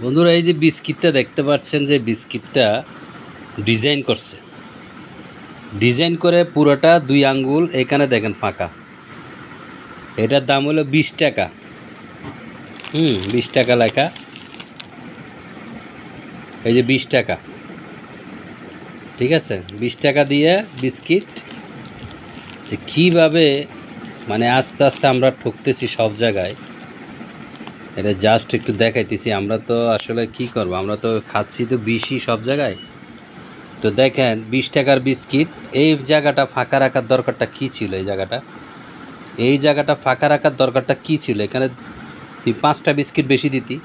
বন্ধুরা এই যে বিস্কিটটা দেখতে পাচ্ছেন, যে বিস্কিটটা ডিজাইন করছে, ডিজাইন করে পুরোটা 2 আঙ্গুল এখানে দেখেন ফাঁকা। এটার দাম হলো 20 টাকা। 20 টাকা লেখা, এই যে 20 টাকা, ঠিক আছে। 20 টাকা দিয়ে বিস্কিট, যে কীভাবে মানে আস্তে আস্তে আমরা ঠকতেছি সব জায়গায়, এটা জাস্ট একটু দেখাইতেছি। আমরা তো আসলে কি করব, আমরা তো খাচ্ছি তো বেশি সব জায়গায়। তো দেখেন 20 টাকার বিস্কিট, এই জায়গাটা ফাঁকা রাখার দরকারটা কী ছিল? এই জায়গাটা ফাঁকা রাখার দরকারটা কী ছিল? এখানে তুই 5টা বিস্কিট বেশি দিতি,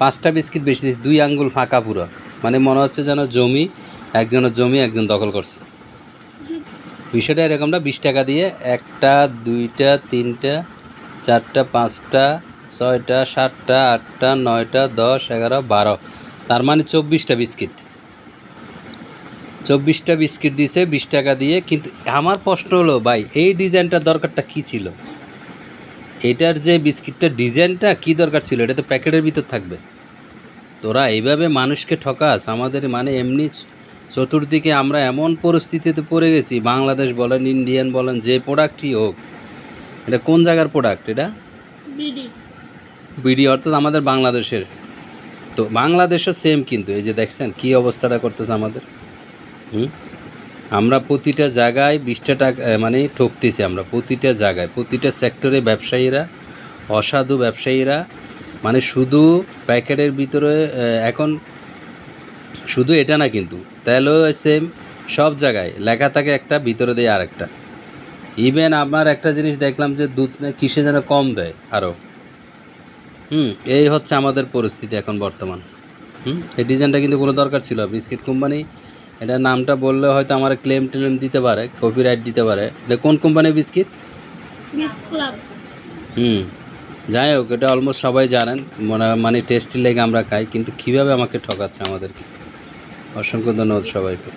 5টা বিস্কিট বেশি দিতি, 2 আঙ্গুল ফাঁকা পুরো। মানে মনে হচ্ছে যেন একজনের জমি একজন দখল করছে। বিষয়টা এরকম না। 20 টাকা দিয়ে 1টা 2টা 3টা 4টা 5টা 6টা 7টা 8টা 9টা 10 11 12, তার মানে 24টা বিস্কিট। 24টা বিস্কিট দিছে 20 টাকা দিয়ে। কিন্তু আমার প্রশ্ন হলো, ভাই এই ডিজাইনটার দরকারটা কী ছিল? এটার যে বিস্কিটটার ডিজাইনটা কী দরকার ছিল? এটা তো প্যাকেটের ভিতর থাকবে। তোরা এইভাবে মানুষকে ঠকাস। আমাদের মানে এমনি চতুর্দিকে আমরা এমন পরিস্থিতিতে পড়ে গেছি, বাংলাদেশ বলেন, ইন্ডিয়ান বলেন, যে প্রোডাক্টই হোক, এটা কোন জায়গার প্রোডাক্ট? এটা বিডি, অর্থাৎ আমাদের বাংলাদেশের। তো বাংলাদেশও সেম, কিন্তু এই যে দেখছেন কী অবস্থাটা করতেছে আমাদের। আমরা প্রতিটা জায়গায় 20টা টাকা মানে ঠকতেছি আমরা, প্রতিটা জায়গায়, প্রতিটা সেক্টরে ব্যবসায়ীরা, অসাধু ব্যবসায়ীরা, মানে শুধু প্যাকেটের ভিতরে। এখন শুধু এটা না, কিন্তু তেলও সেম, সব জায়গায় লেখা থাকে একটা, ভিতরে দেয় আরেকটা। ইভেন আমার একটা জিনিস দেখলাম যে দুধ কিসে যেন কম দেয় আরও। এই হচ্ছে আমাদের পরিস্থিতি এখন বর্তমান। এই ডিজাইনটা কিন্তু কোনো দরকার ছিল। বিস্কিট কোম্পানি এটা নামটা বললে হয়তো আমার ক্লেম দিতে পারে, কপিরাইট দিতে পারে। এটা কোন কোম্পানির বিস্কিট? যাই হোক, এটা অলমোস্ট সবাই জানেন, মানে টেস্টি লেগে আমরা খাই। কিন্তু কীভাবে আমাকে ঠকাচ্ছে আমাদেরকে। অসংখ্য ধন্যবাদ সবাইকে।